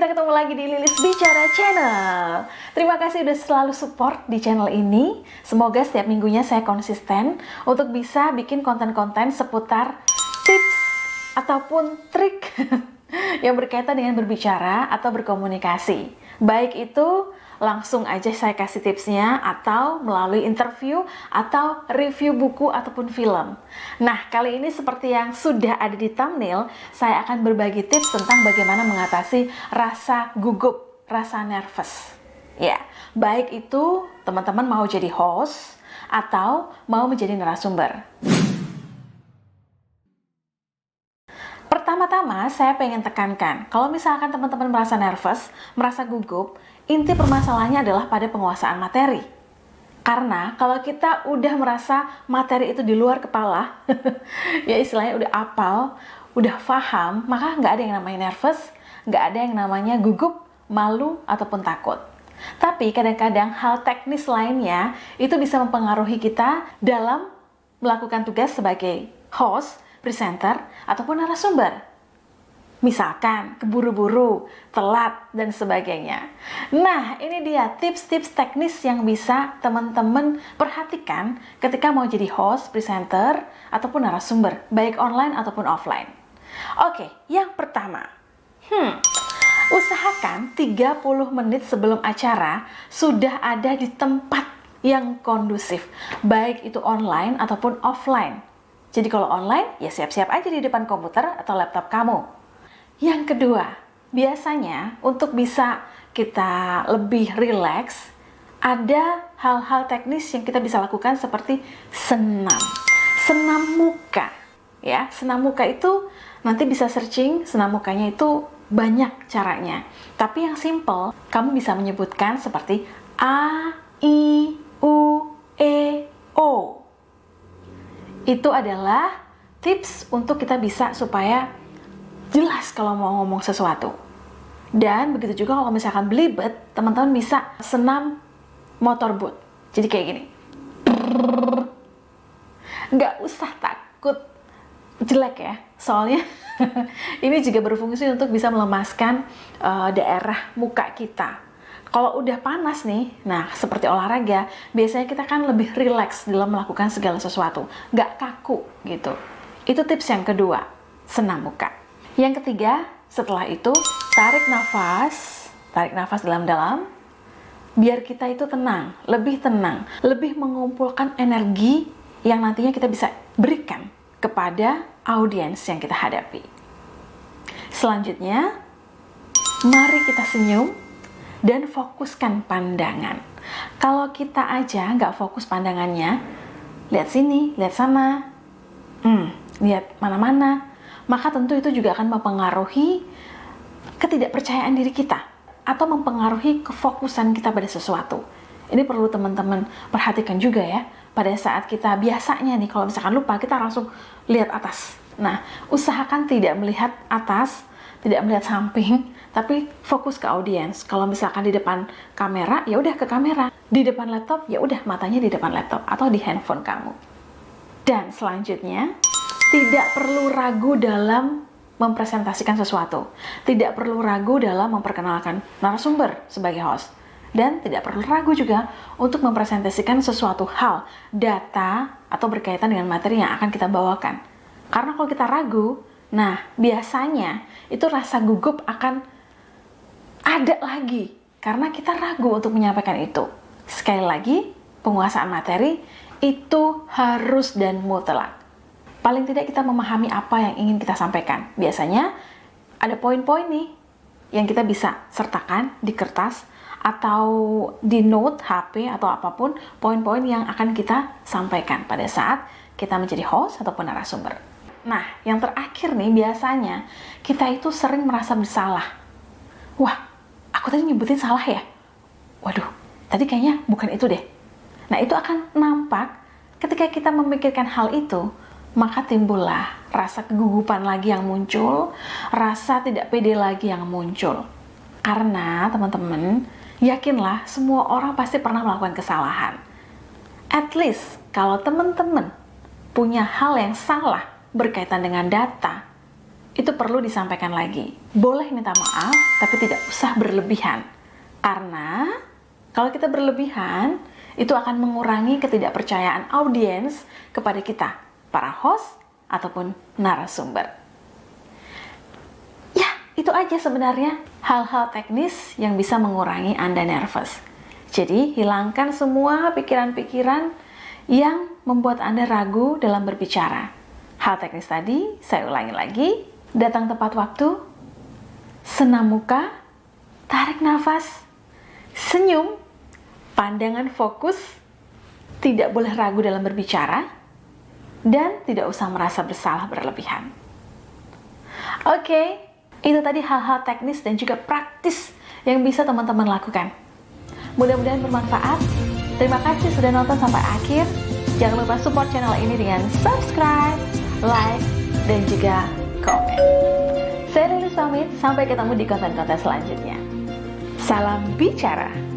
kita ketemu lagi di Lilis Bicara Channel. Terima kasih udah selalu support di channel ini. Semoga setiap minggunya saya konsisten untuk bisa bikin konten-konten seputar tips ataupun trik yang berkaitan dengan berbicara atau berkomunikasi. Baik itu langsung aja saya kasih tipsnya atau melalui interview atau review buku ataupun film. Nah, kali ini seperti yang sudah ada di thumbnail, saya akan berbagi tips tentang bagaimana mengatasi rasa gugup, rasa nervous. Ya, baik itu teman-teman mau jadi host atau mau menjadi narasumber. Pertama-tama saya pengen tekankan, kalau misalkan teman-teman merasa nervous, merasa gugup, inti permasalahannya adalah pada penguasaan materi. Karena kalau kita udah merasa materi itu di luar kepala, ya istilahnya udah apal, udah paham, maka nggak ada yang namanya nervous, nggak ada yang namanya gugup, malu, ataupun takut. Tapi kadang-kadang hal teknis lainnya itu bisa mempengaruhi kita dalam melakukan tugas sebagai host, presenter, ataupun narasumber. Misalkan keburu-buru, telat, dan sebagainya. Nah, ini dia tips-tips teknis yang bisa teman-teman perhatikan ketika mau jadi host, presenter, ataupun narasumber, baik online ataupun offline. Oke, yang pertama. Usahakan 30 menit sebelum acara sudah ada di tempat yang kondusif, baik itu online ataupun offline. Jadi kalau online, ya siap-siap aja di depan komputer atau laptop kamu. Yang kedua, biasanya untuk bisa kita lebih rileks, ada hal-hal teknis yang kita bisa lakukan seperti senam. Senam muka. Ya, senam muka itu nanti bisa searching, senam mukanya itu banyak caranya. Tapi yang simple, kamu bisa menyebutkan seperti A, I, U, E, O. Itu adalah tips untuk kita bisa supaya jelas kalau mau ngomong sesuatu. Dan begitu juga kalau misalkan belibet, teman-teman bisa senam motorboat. Jadi kayak gini. Nggak usah takut jelek ya, soalnya ini juga berfungsi untuk bisa melemaskan daerah muka kita. Kalau udah panas nih, nah seperti olahraga, biasanya kita kan lebih rileks dalam melakukan segala sesuatu. Nggak kaku gitu. Itu tips yang kedua, senam muka. Yang ketiga, setelah itu tarik nafas dalam-dalam, biar kita itu tenang, lebih mengumpulkan energi yang nantinya kita bisa berikan kepada audiens yang kita hadapi. Selanjutnya, mari kita senyum dan fokuskan pandangan. Kalau kita aja nggak fokus pandangannya, lihat sini, lihat sana, lihat mana-mana, maka tentu itu juga akan mempengaruhi ketidakpercayaan diri kita atau mempengaruhi kefokusan kita pada sesuatu. Ini perlu teman-teman perhatikan juga ya. Pada saat kita biasanya nih, kalau misalkan lupa, kita langsung lihat atas. Nah, usahakan tidak melihat atas, tidak melihat samping, tapi fokus ke audiens. Kalau misalkan di depan kamera, ya udah ke kamera. Di depan laptop, ya udah matanya di depan laptop atau di handphone kamu. Dan selanjutnya, tidak perlu ragu dalam mempresentasikan sesuatu. Tidak perlu ragu dalam memperkenalkan narasumber sebagai host. Dan tidak perlu ragu juga untuk mempresentasikan sesuatu hal, data, atau berkaitan dengan materi yang akan kita bawakan. Karena kalau kita ragu, nah biasanya itu rasa gugup akan ada lagi. Karena kita ragu untuk menyampaikan itu. Sekali lagi, penguasaan materi itu harus dan mutlak. Paling tidak kita memahami apa yang ingin kita sampaikan. Biasanya ada poin-poin nih yang kita bisa sertakan di kertas atau di note HP atau apapun poin-poin yang akan kita sampaikan pada saat kita menjadi host ataupun narasumber. Nah, yang terakhir nih biasanya kita itu sering merasa bersalah. Wah, aku tadi nyebutin salah ya? Waduh, tadi kayaknya bukan itu deh. Nah, itu akan nampak ketika kita memikirkan hal itu, maka timbullah rasa kegugupan lagi yang muncul, rasa tidak pede lagi yang muncul. Karena teman-teman, yakinlah semua orang pasti pernah melakukan kesalahan. At least kalau teman-teman punya hal yang salah berkaitan dengan data, itu perlu disampaikan lagi. Boleh minta maaf, tapi tidak usah berlebihan. Karena kalau kita berlebihan, itu akan mengurangi ketidakpercayaan audiens kepada kita, para host ataupun narasumber. Ya, itu aja sebenarnya hal-hal teknis yang bisa mengurangi Anda nervous. Jadi, hilangkan semua pikiran-pikiran yang membuat Anda ragu dalam berbicara. Hal teknis tadi, saya ulangi lagi. Datang tepat waktu, senam muka, tarik nafas, senyum, pandangan fokus, tidak boleh ragu dalam berbicara, dan tidak usah merasa bersalah berlebihan. Oke, itu tadi hal-hal teknis dan juga praktis yang bisa teman-teman lakukan. Mudah-mudahan bermanfaat. Terima kasih sudah nonton sampai akhir. Jangan lupa support channel ini dengan subscribe, like, dan juga komen. Saya Lilis pamit, sampai ketemu di konten-konten selanjutnya. Salam bicara.